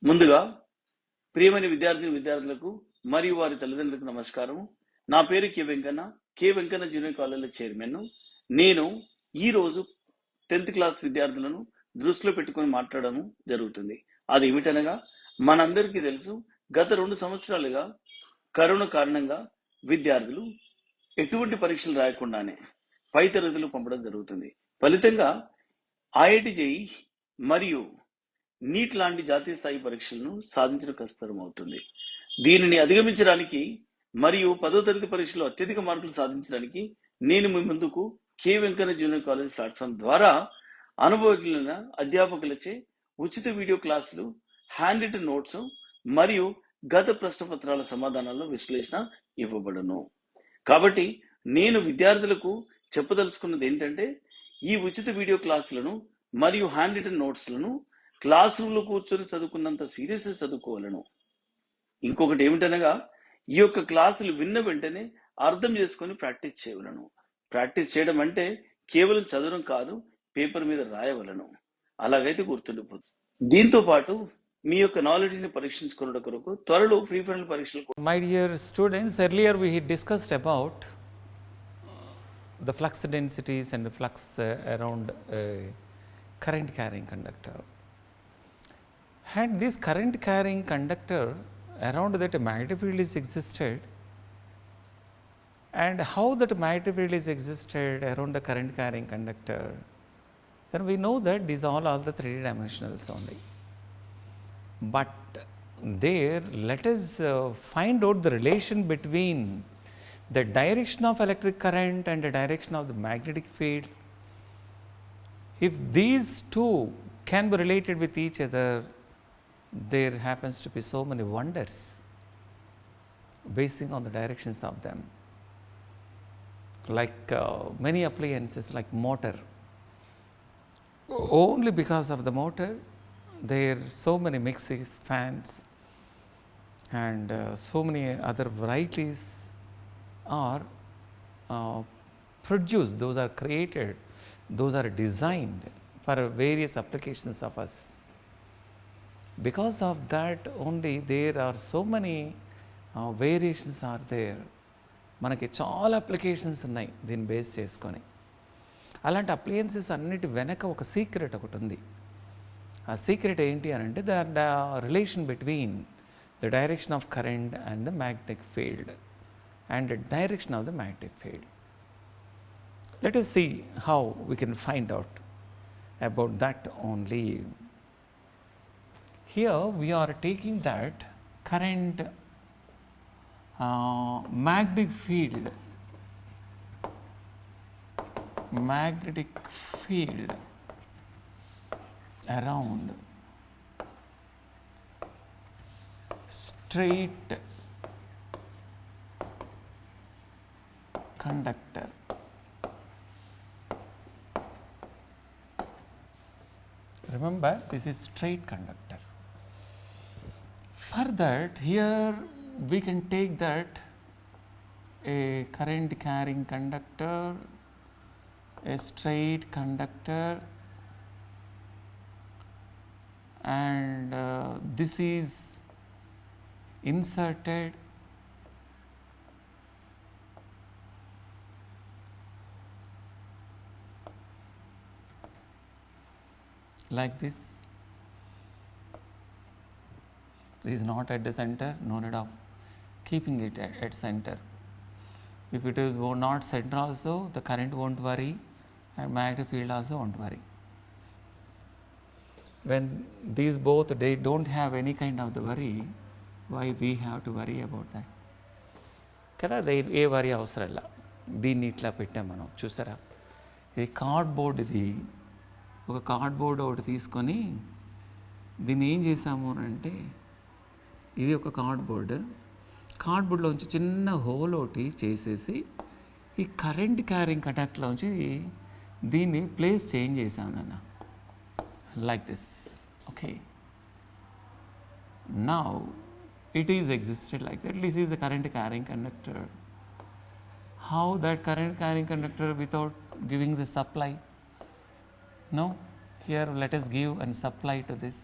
ముందుగా ప్రియమైన విద్యార్థులకు మరియు వారి తల్లిదండ్రులకు నమస్కారం. నా పేరు కె వెంకన్న జూనియర్ కాలేజీలో చైర్మన్. నేను ఈ రోజు 10th క్లాస్ విద్యార్థులను దృష్టిలో పెట్టుకొని మాట్లాడడం జరుగుతుంది. అది ఏమిటనగా, మనందరికీ తెలుసు, గత 2 సంవత్సరాలుగా కరోనా కారణంగా విద్యార్థులు ఎటువంటి పరీక్షలు రాయకుండానే పై తరగతులు పంపడం జరుగుతుంది. ఫలితంగా ఐఐటి జేఈ మరియు నీట్ లాంటి జాతీయ స్థాయి పరీక్షలను సాధించడం కష్టతరం అవుతుంది. దీనిని అధిగమించడానికి మరియు 10వ తరగతి పరీక్షలో అత్యధిక మార్కులు సాధించడానికి నేను మీ ముందుకు K Venkanna junior college platform ద్వారా అనుభవజ్ఞులైన అధ్యాపకులచే ఉచిత వీడియో క్లాసులు, హ్యాండ్ రిటన్ నోట్స్ మరియు గత ప్రశ్నపత్రాల సమాధానాల విశ్లేషణ ఇవ్వబడును. కాబట్టి నేను విద్యార్థులకు చెప్పదలుచుకున్నది ఏంటంటే, ఈ ఉచిత వీడియో క్లాసులను మరియు హ్యాండ్ రిటన్ నోట్స్లను క్లాస్ రూమ్లో కూర్చొని చదువుకున్నంత సీరియస్గా చదువుకోవాలను. ఇంకొకటి ఏమిటనగా, ఈ యొక్క క్లాసులు విన్న వెంటనే అర్థం చేసుకొని ప్రాక్టీస్ చేయవలను. ప్రాక్టీస్ చేయడం అంటే కేవలం చదవడం కాదు, పేపర్ మీద రాయవలను. అలాగైతే గుర్తుండిపోతుంది. దీంతో పాటు మీ యొక్క నాలెడ్జ్ని పరీక్షించుకునే కొరకు త్వరలో ప్రీ ఫైనల్ పరీక్షలు. My dear students, earlier we discussed about the flux densities and the flux around a current carrying conductor. Had this current carrying conductor, around that a magnetic field is existed, and how that magnetic field is existed around the current carrying conductor, then we know that these all are the 3D dimensionals only. But there, let us find out the relation between the direction of electric current and the direction of the magnetic field. If these two can be related with each other, there happens to be so many wonders basing on the directions of them. Like many appliances like motor, only because of the motor there are so many mixers, fans and so many other varieties are produced, those are created, those are designed for various applications of us. Because of that only there are so many variations are there. మనకి చాలా applications ఉన్నాయి దీన్ని base చేసుకొని. అలాంటి appliances అన్నిటి వెనక ఒక secret ఒకటి ఉంది. ఆ సీక్రెట్ ఏంటి అని అంటే, the relation between the direction of current and the magnetic field and the direction of the magnetic field. Let us see how we can find out about that only. Here we are taking that current magnetic field around straight conductor. Remember, this is straight conductor. For that, here we can take that a current carrying conductor, a straight conductor, and this is inserted like this. This is not at the center, no need of keeping it at center. If it is not center also, the current won't vary and magnetic field also won't vary. When these both, they don't have any kind of the worry, why we have to worry about that? కదా, ఏ వరి అవసరం లేదు. దీన్ని ఇట్లా పెట్టాం మనం, చూసారా? ఇది కార్డ్బోర్డ్. ఇది ఒక కార్డ్బోర్డ్ ఒకటి తీసుకొని దీన్ని ఏం చేసాము అంటే, ఇది ఒక కార్డ్బోర్డ్లోంచి చిన్న హోల్ ఒకటి చేసేసి ఈ కరెంట్ క్యారింగ్ కండక్టర్లోంచి దీన్ని ప్లేస్ చేంజ్ చేశాను నాన్న, like this. Okay, now it is existed like that. This is a current carrying conductor. How that current carrying conductor without giving the supply? No, here let us give and supply to this.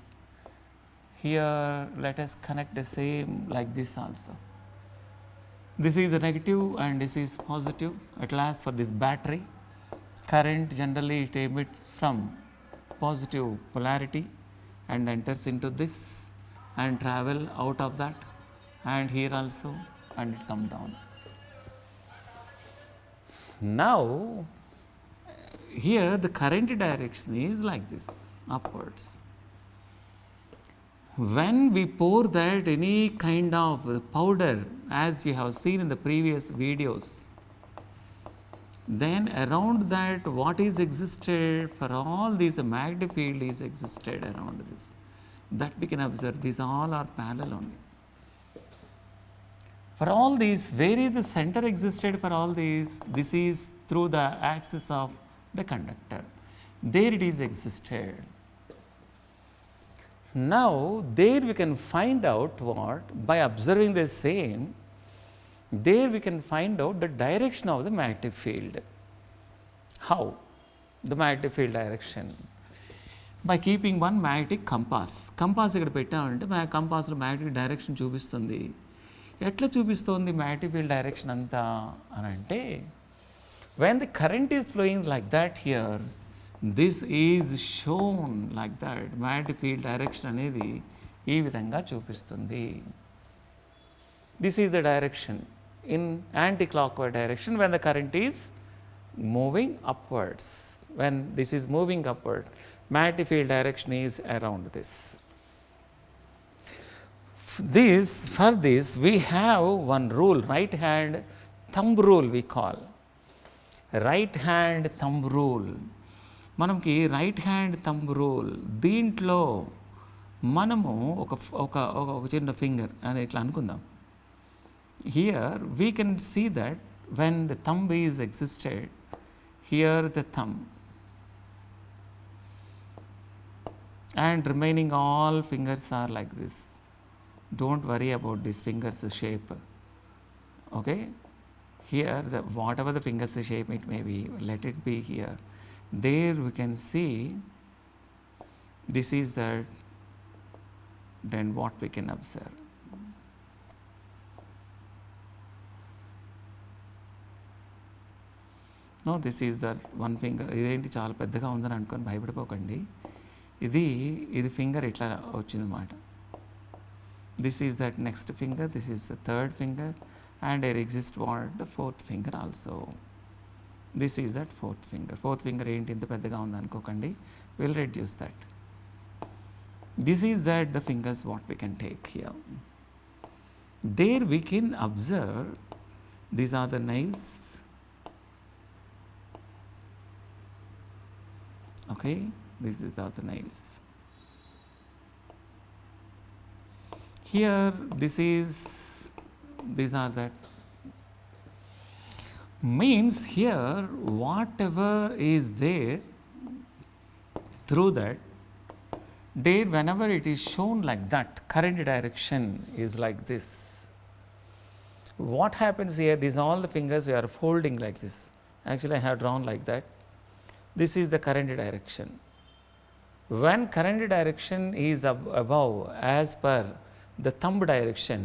here let us connect the same like this also. This is the negative and this is positive. At last, for this battery, current generally it emits from positive polarity and enters into this and travel out of that, and here also, and it come down. Now here the current direction is like this, upwards. When we pour that any kind of powder, as we have seen in the previous videos, then around that what is existed for all these magnetic field is existed around this. That we can observe, these all are parallel only. For all these, where is the center existed for all these? This is through the axis of the conductor. There it is existed. Now, there we can find out what? By observing the same, there we can find out the direction of the magnetic field. How? The magnetic field direction. By keeping one magnetic compass. Compass ఇక్కడ పెట్టామంటే మా కంపాస్లో magnetic direction చూపిస్తుంది. ఎట్లా చూపిస్తుంది magnetic field direction అంతా అని అంటే, when the current is flowing like that here, this is shown like that. magnetic field direction అనేది ఈ విధంగా చూపిస్తుంది. This is the direction in anti-clockwise direction when the current is moving upwards. When this is moving upward, magnetic field direction is around this. For this we have one rule, right hand thumb rule we call. Right hand thumb rule. మనకి right hand thumb rule, దీంట్లో మనము ఒక చిన్న finger అని ఇట్లా అనుకుందాం. Here we can see that when the thumb is existed, here the thumb and remaining all fingers are like this. Don't worry about this fingers shape. Okay, here whatever the fingers shape it may be, let it be here. There we can see this is that, then what we can observe. No, this is that one finger. ఇదేంటి చాలా పెద్దగా ఉందని అనుకొని భయపడిపోకండి. ఇది finger ఇట్లా వచ్చిందన్నమాట. This is that next finger, this is the third finger, and there exist what the fourth finger also. This is that fourth finger. Fourth finger ఏంటి ఇంత పెద్దగా ఉంది అనుకోకండి, will reduce that. This is that the fingers what we can take here. There we can observe these are the nails. Okay, these are the nails. Here these are that. Means here whatever is there, through that, there whenever it is shown like that, current direction is like this. What happens here, these all the fingers we are folding like this. Actually I have drawn like that. This is the current direction. When current direction is above as per the thumb direction,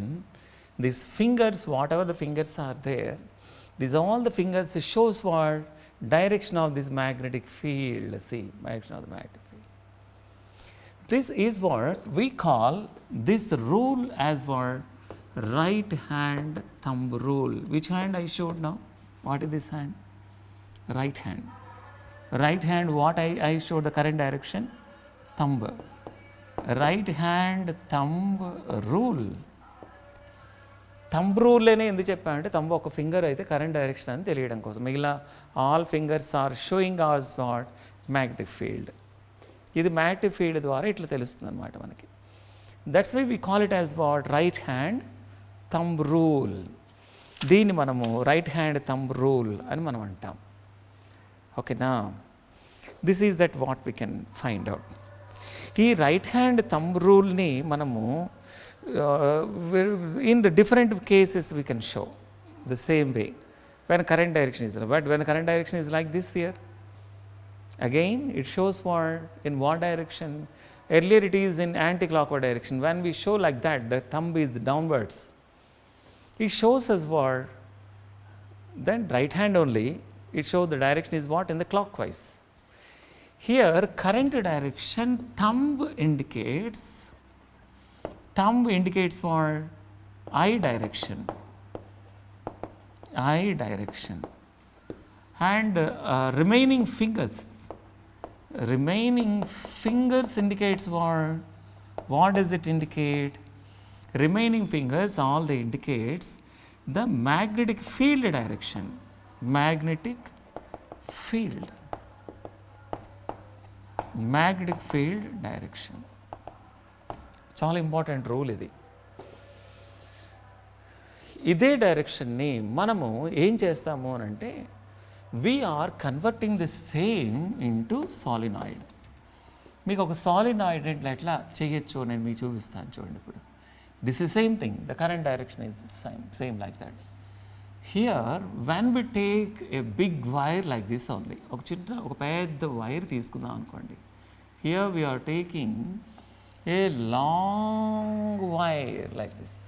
these fingers, whatever the fingers are there, these all the fingers shows what? Direction of this magnetic field. See, direction of the magnetic field. This is what we call this rule as what? Right hand thumb rule. Which hand I showed now? What is this hand? Right hand. Right hand, what I showed the current direction? Thumb. Right hand thumb rule. Thumb rule అనే ఎందుకు చెప్పానంటే, thumb ఒక finger అయితే current direction అని తెలియడం కోసం. మిగిలిన all fingers are showing as what? Magnetic field. ఇది మ్యాగ్నెటిక్ ఫీల్డ్ ద్వారా ఇట్లా తెలుస్తుంది అనమాట మనకి. That's why we call it as what? Right hand thumb rule. దీన్ని మనము రైట్ హ్యాండ్ థంబ్ రూల్ అని మనం అంటాం. ఓకేనా? This is that what we can find out. ఈ రైట్ హ్యాండ్ థంబ్ రూల్ని మనము in the different cases we can show the same way. When current direction is, but when current direction is like this here, again it shows what? In what direction? Earlier it is in anti-clockwise direction. When we show like that, the thumb is downwards. It shows us what? Then right hand only, it shows the direction is what? In the clockwise. Here current direction, thumb indicates what? I direction. And remaining fingers indicates what? What does it indicate? Remaining fingers, all they indicates the magnetic field direction. Magnetic field direction. చాలా important rule ఇది. ఇదే డైరెక్షన్ని మనము ఏం చేస్తాము అని అంటే we are converting the same into solenoid. మీకు ఒక సాలినాయిడ్ ఎట్లా చేయొచ్చు నేను మీకు చూపిస్తాను చూడండి. ఇప్పుడు this is same thing, the current direction is same like that. Here when we take a big wire like this only, ఒక పెద్ద వైర్ తీసుకుందాం అనుకోండి. Here we are taking a long wire like this.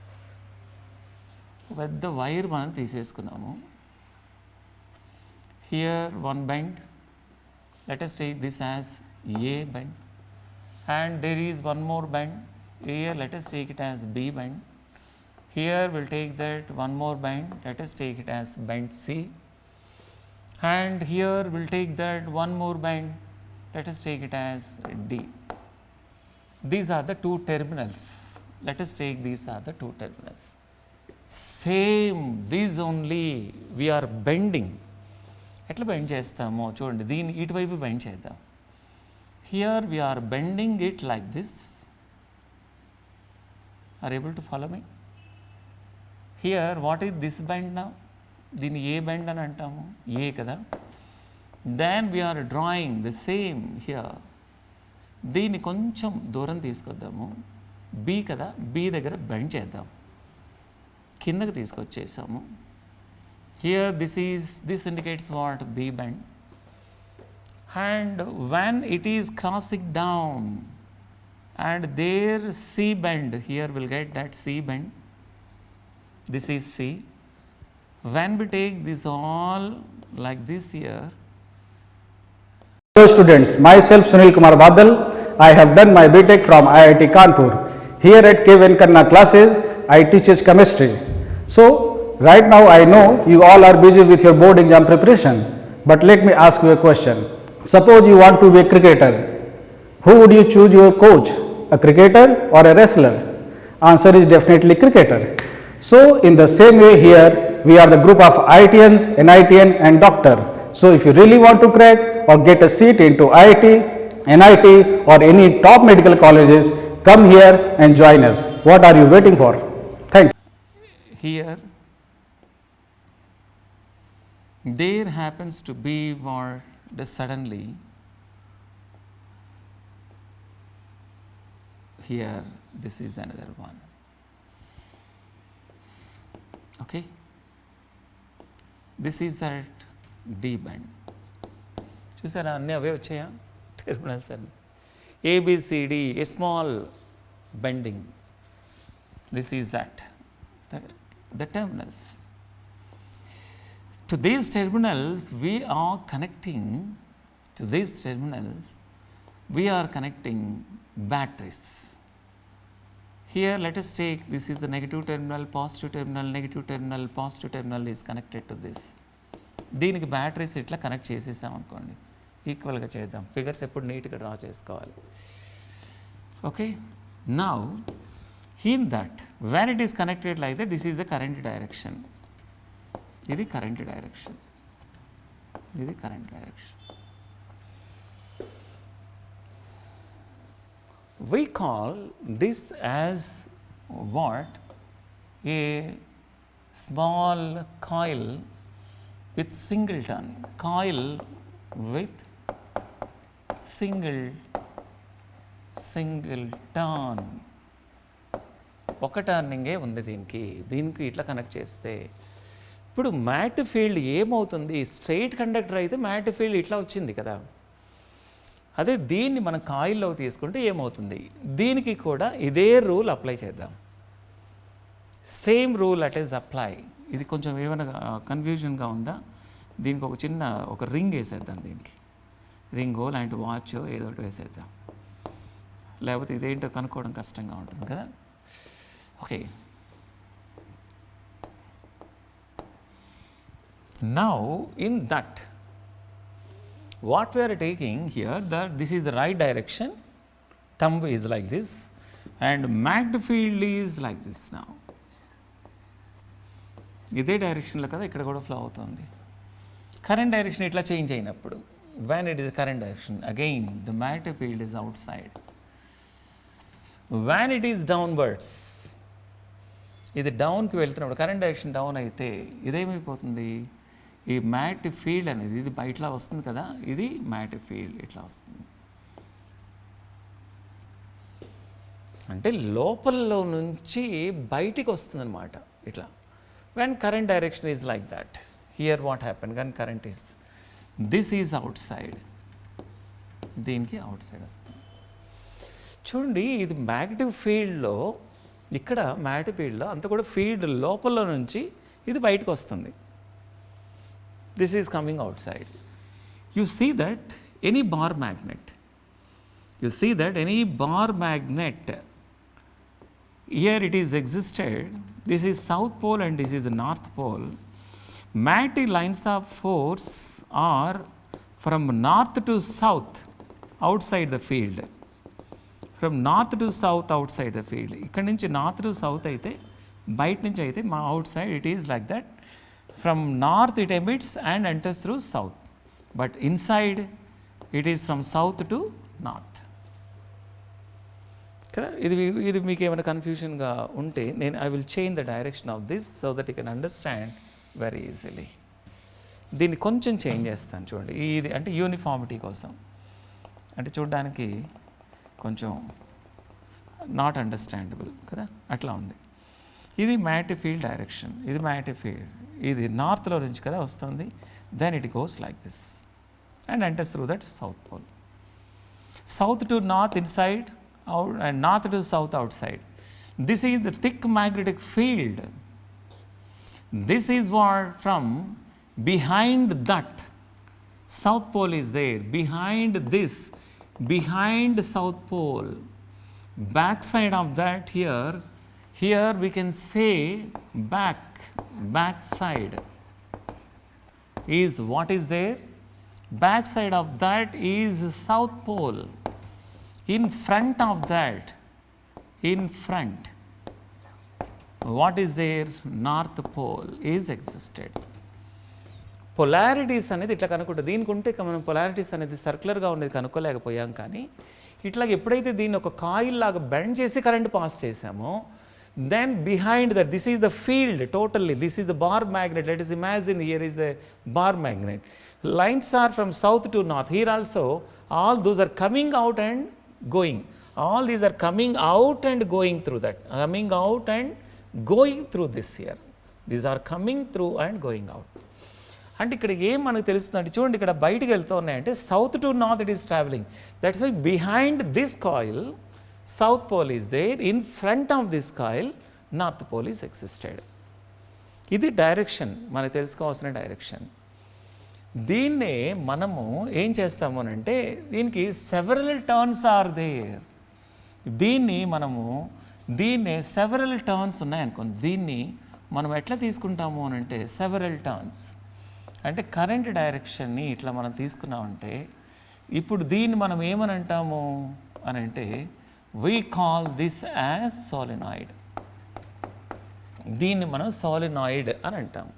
పెద్ద వైర్ మనం తీసేసుకున్నాము. Here one bend, let us take this as A bend, and there is one more bend here, let us take it as B bend. Here we'll take that one more bend, let us take it as bend C, and here we'll take that one more bend, let us take it as D. These are the two terminals. Let us take these are the two terminals. Same, these only we are bending. ఎట్లా bend చేస్తామో చూడండి, దీన్ని ఇటువైపు bend చేద్దాం. Here we are bending it like this. Are able to follow me? Here what is this bend now? దీన్ని ఏ bend అని అంటాము? ఏ కదా. Then we are drawing the same here. దీన్ని కొంచెం దూరం తీసుకొద్దాము. బి కదా, బి దగ్గర బెండ్ చేద్దాం. కిందకి తీసుకొచ్చేసాము. Here this indicates what? B bend. And when it is crossing down and there C bend, here we'll get that C bend. This is C. When we take this all like this here. Hello students, myself Sunil Kumar Badal. I have done my BTech from IIT Kanpur. Here at K. Venkanna classes, I teach chemistry. So right now I know you all are busy with your board exam preparation, but let me ask you a question. Suppose you want to be a cricketer. Who would you choose your coach? A cricketer or a wrestler? Answer is definitely cricketer. So in the same way here, we are the group of IITians, NITian and doctor. So if you really want to crack or get a seat into IIT, NIT or any top medical colleges, come here and join us. What are you waiting for? Thank you. Here there happens to be what? The suddenly here this is another one. Okay, this is that D bend. చూసారా అన్నీ అవే వచ్చాయా terminals అన్ని. ABCD, a small bending. This is that the terminals. To these terminals we are connecting, batteries. Here let us take, this is the negative terminal, positive terminal, negative terminal, positive terminal is connected to this. దీనికి batteries ఇట్లా connect చేసేసాం అనుకోండి, ఈక్వల్గా చేద్దాం. Figures ఎప్పుడు నీట్గా draw చేసుకోవాలి. Okay, now in that when it is connected like that, this is the current direction. ఇది కరెంట్ డైరెక్షన్, ఇది current direction. We call this as what? A small coil with singleton. Coil with singleton. ఒక టర్నింగే ఉంది దీనికి ఇట్లా connect చేస్తే ఇప్పుడు mat field ఏమవుతుంది? Straight conductor అయితే మ్యాట్ ఫీల్డ్ ఇట్లా వచ్చింది కదా. అదే దీన్ని మనం కాయిల్లోకి తీసుకుంటే ఏమవుతుంది, దీనికి కూడా ఇదే రూల్ అప్లై చేద్దాం. Same rule at is apply. ఇది కొంచెం ఏమైనా కన్ఫ్యూజన్గా ఉందా, దీనికి ఒక చిన్న ఒక రింగ్ వేసేద్దాం, దీనికి రింగో లాంటి వాచ్ ఏదో ఒకటి వేసేద్దాం, లేకపోతే ఇదేంటో కనుక్కోవడం కష్టంగా ఉంటుంది కదా. Okay, now in that what we are taking here, that this is the right direction, thumb is like this and magned field is like this. Now ఇదే డైరెక్షన్లో కదా ఇక్కడ కూడా ఫ్లో అవుతుంది. కరెంట్ డైరెక్షన్ ఇట్లా చేంజ్ అయినప్పుడు, when it is current direction, again the magnetic field is outside. when it is downwards, ఇది డౌన్కి వెళ్తున్నప్పుడు, కరెంట్ డైరెక్షన్ డౌన్ అయితే ఇదేమైపోతుంది, ఈ మ్యాగ్నెటిక్ ఫీల్డ్ అనేది ఇది ఇట్లా వస్తుంది కదా, ఇది మ్యాగ్నెటిక్ ఫీల్డ్ ఇట్లా వస్తుంది. అంటే లోపల నుంచి బయటికి వస్తుంది అనమాట ఇట్లా. When current direction is like that, here what happen, కానీ current is this is outside, దీనికి అవుట్ సైడ్ వస్తుంది. చూడండి, ఇది మ్యాగ్నెటిక్ ఫీల్డ్లో, ఇక్కడ మ్యాగ్నెటిక్ ఫీల్డ్లో అంతా కూడా ఫీల్డ్ లోపల నుంచి ఇది బయటకు వస్తుంది. This is coming outside. You see that any bar magnet, here it is existed, this is south pole and this is the north pole. Magnetic lines of force are from north to south outside the field. From north to south outside the field. ఇక్కడ నుంచి north to south అయితే, బయట నుంచి అయితే మా out side it is like that. From north it emits and enters through south, but inside it is from south to north. కదా, ఇది మీకు ఏమైనా కన్ఫ్యూషన్గా ఉంటే నేను I will change the direction of this so that you can understand very easily. దీన్ని కొంచెం change చేస్తాను చూడండి, ఇది అంటే యూనిఫార్మిటీ కోసం, అంటే చూడడానికి కొంచెం నాట్ అండర్స్టాండబుల్ కదా, అట్లా ఉంది. ఇది మ్యాగ్నెటిక్ ఫీల్డ్ డైరెక్షన్, ఇది మ్యాగ్నెటిక్ ఫీల్డ్, ఇది నార్త్లో నుంచి కదా వస్తుంది, then it goes like this and enters through that south pole. South to north inside, out and north to south outside. This is the thick magnetic field. This is what from behind that south pole is there, behind this, behind south pole, back side of that here we can say back side is what is there, back side of that is south pole. In front of that, in front, what is there, north pole is existed. Polarities అనేది ఇట్లా కనుక్కుంటే, దీనికి ఉంటే మనం polarities అనేది సర్క్యులర్గా ఉండేది కనుక్కోలేకపోయాం, కానీ ఇట్లా ఎప్పుడైతే దీన్ని ఒక కాయిల్ లాగా బెండ్ చేసి కరెంట్ పాస్ చేసామో, then behind that this is the field totally, this is the bar magnet. Let us imagine here is a bar magnet. Lines are from south to north. Here also all those are coming out and going. All these are coming out and going through that. Coming out and going through this here. These are coming through and going out. అంటే ఇక్కడ ఏం మనకు తెలుస్తుందంటే చూడండి, ఇక్కడ బయటికి వెళ్తూ ఉన్నాయంటే south to north it is travelling. That's why behind this coil south pole is there, in front of this coil north pole is existed. ఇది డైరెక్షన్, మనకు తెలుసుకోవాల్సిన డైరెక్షన్. దీన్నే మనము ఏం చేస్తాము అంటే, దీనికి సెవరల్ టర్న్స్ ఆర్ దేర్. దీన్నే సెవరల్ టర్న్స్ ఉన్నాయనుకోండి, దీన్ని మనం ఎట్లా తీసుకుంటాము అని అంటే సెవరల్ టర్న్స్ అంటే కరెంట్ డైరెక్షన్ని ఇట్లా మనం తీసుకున్నామంటే, ఇప్పుడు దీన్ని మనం ఏమని అంటాము అని అంటే, we call this as solenoid. దీన్ని మనం సోలినాయిడ్ అని అంటాము.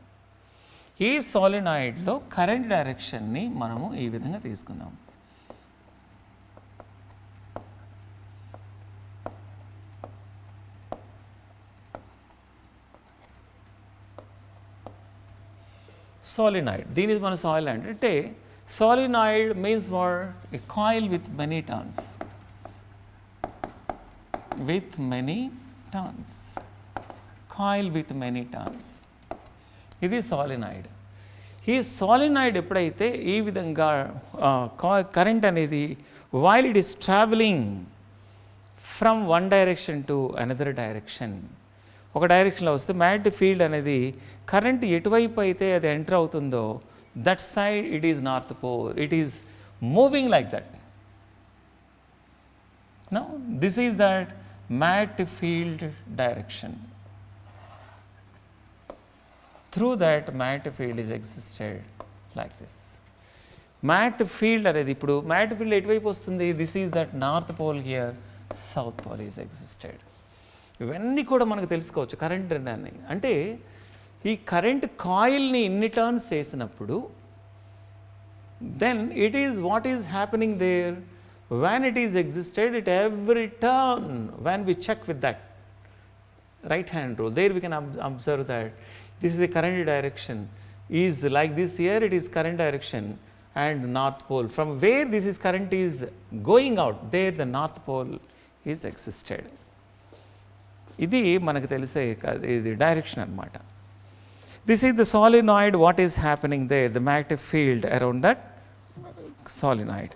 ఈ సోలినాయిడ్లో కరెంట్ డైరెక్షన్ని మనము ఈ విధంగా తీసుకున్నాము. Solenoid. దీని మన solenoid అంటే solenoid means what? A coil with many turns. With many turns. Coil with many turns. ఇది solenoid. ఈ సాలినాయిడ్ ఎప్పుడైతే ఈ విధంగా కరెంట్ అనేది while it is travelling from one direction to another direction, ఒక డైరెక్షన్లో వస్తే మ్యాగ్నెటిక్ ఫీల్డ్ అనేది కరెంట్ ఎటువైపు అయితే అది ఎంటర్ అవుతుందో that side it is north pole, it is moving like that. Now this is that magnetic field direction. Through that magnetic field is existed like this. Magnetic field అనేది ఇప్పుడు magnetic field ఎటువైపు వస్తుంది, this is that north pole here, south pole is existed. ఇవన్నీ కూడా మనకు తెలుసుకోవచ్చు current అని. అంటే ఈ కరెంట్ కాయిల్ని ఇన్ని టర్న్స్ చేసినప్పుడు then it is what is happening there. When it is existed, at every turn, when we check with that right hand rule, there we can observe that this is the current direction is like this here, it is current direction and north pole. From where this is current is going out, there the north pole is existed. ఇది మనకు తెలిసే ఇది direction అన్నమాట. This is the solenoid, what is happening there, the magnetic field around that solenoid.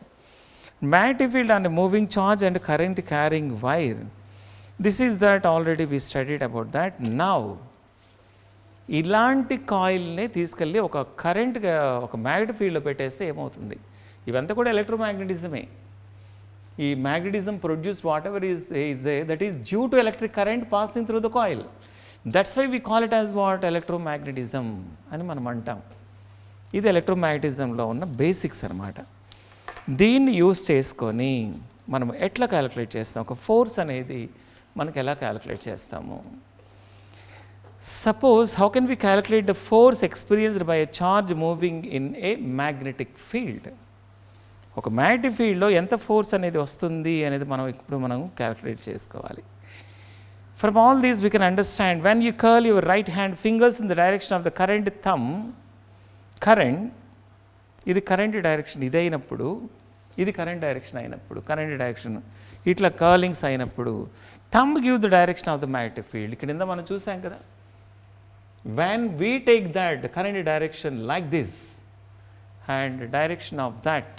Magnetic field and a moving charge and current carrying wire. This is that already we studied about that. Now ఇలాంటి కాయిల్ని తీసుకెళ్ళి ఒక current ఒక magnetic ఫీల్డ్లో పెట్టేస్తే ఏమవుతుంది, ఇవంతా కూడా ఎలక్ట్రోమాగ్నెటిజమే. ఈ magnetism produce whatever is they that is due to electric current passing through the coil. That's why we call it as what electromagnetism అని మనం అంటాం. ఇది ఎలక్ట్రోమాగ్నెటిజంలో ఉన్న బేసిక్స్ అనమాట. దీన్ని యూస్ చేసుకొని మనం ఎట్లా క్యాలిక్యులేట్ చేస్తాం, ఒక ఫోర్స్ అనేది మనకు ఎలా క్యాలిక్యులేట్ చేస్తాము. Suppose how can we calculate the force experienced by a charge moving in a magnetic field. ఒక మ్యాగ్నెటిక్ ఫీల్డ్లో ఎంత ఫోర్స్ అనేది వస్తుంది అనేది మనం క్యాలిక్యులేట్ చేసుకోవాలి. From all these we can understand when you curl your right hand fingers in the direction of the current thumb, current ఇది current direction ఇది అయినప్పుడు, ఇది కరెంట్ డైరెక్షన్ అయినప్పుడు, కరెంట్ డైరెక్షన్ ఇట్లా కర్లింగ్స్ అయినప్పుడు thumb give the direction of the magnetic field. ఇక్కడ మనం చూసాం కదా, when we take that current direction like this and direction of that,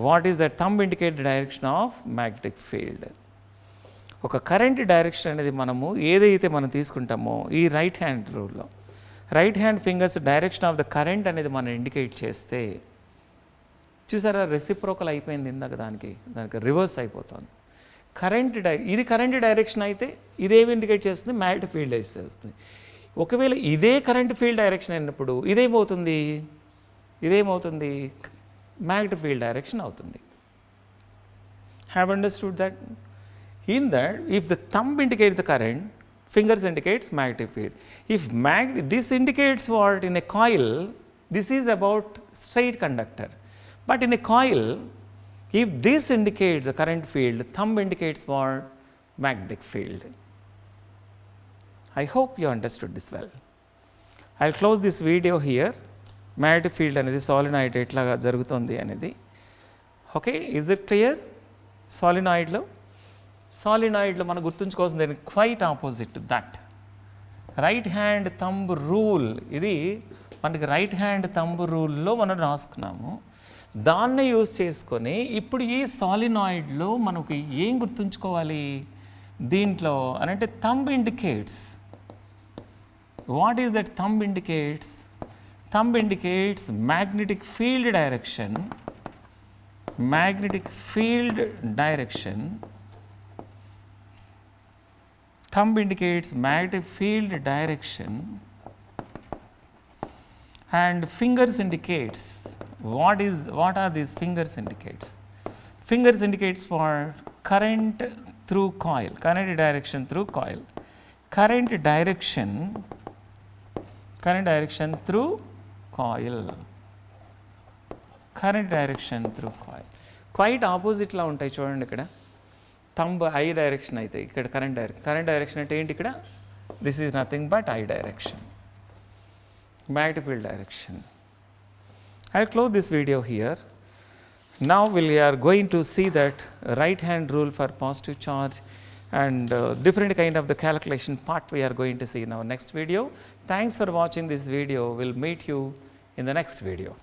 what is that thumb indicate the direction of magnetic field. ఒక current direction అనేది మనము ఏదైతే మనం తీసుకుంటామో ఈ రైట్ హ్యాండ్ రూల్లో right hand fingers direction of the current అనేది మనం ఇండికేట్ చేస్తే చూసారా రెసిప్రోకల్ అయిపోయింది ఇందాక, దానికి రివర్స్ అయిపోతుంది. ఇది కరెంట్ డైరెక్షన్ అయితే ఇదేమి ఇండికేట్ చేస్తుంది, మ్యాగ్నెటిక్ ఫీల్డ్ చేస్తుంది. ఒకవేళ ఇదే కరెంట్ ఫీల్డ్ డైరెక్షన్ అయినప్పుడు ఇదేమవుతుంది మ్యాగ్నెటిక్ ఫీల్డ్ డైరెక్షన్ అవుతుంది. Have understood that? In that if the thumb indicates the current, fingers indicates magnetic field. If this indicates what in a coil, this is about straight conductor. But in a coil, if this indicates the current field, thumb indicates what? Magnetic field. I hope you understood this well. I'll close this video here. Magnetic field అనేది solenoid ఎట్లాగా జరుగుతుంది అనేది. Okay, is it clear? సాలినాయిడ్లో మనం గుర్తుంచుకోవాల్సింది దానికి quite opposite that right hand thumb rule. ఇది మనకి right hand thumb రూల్లో మనం రాసుకున్నాము. దాన్ని యూజ్ చేసుకొని ఇప్పుడు ఈ సాలినాయిడ్లో మనకి ఏం గుర్తుంచుకోవాలి దీంట్లో అని అంటే thumb indicates. What is that thumb indicates? Thumb indicates magnetic field direction. Thumb indicates magnetic field direction and fingers indicates what are these fingers indicates? Fingers indicates for current through coil, current direction through coil, current direction through coil, current direction through coil. Quite opposite లా ఉంటాయి చూడండి. ఇక్కడ thumb I direction అయితే ఇక్కడ current direction అంటే ఏంటి ఇక్కడ? This is nothing but I direction, magnetic field direction. I'll close this video here. Now we are going to see that right hand rule for positive charge and different kind of the calculation part we are going to see in our next video. Thanks for watching this video. We'll meet you in the next video.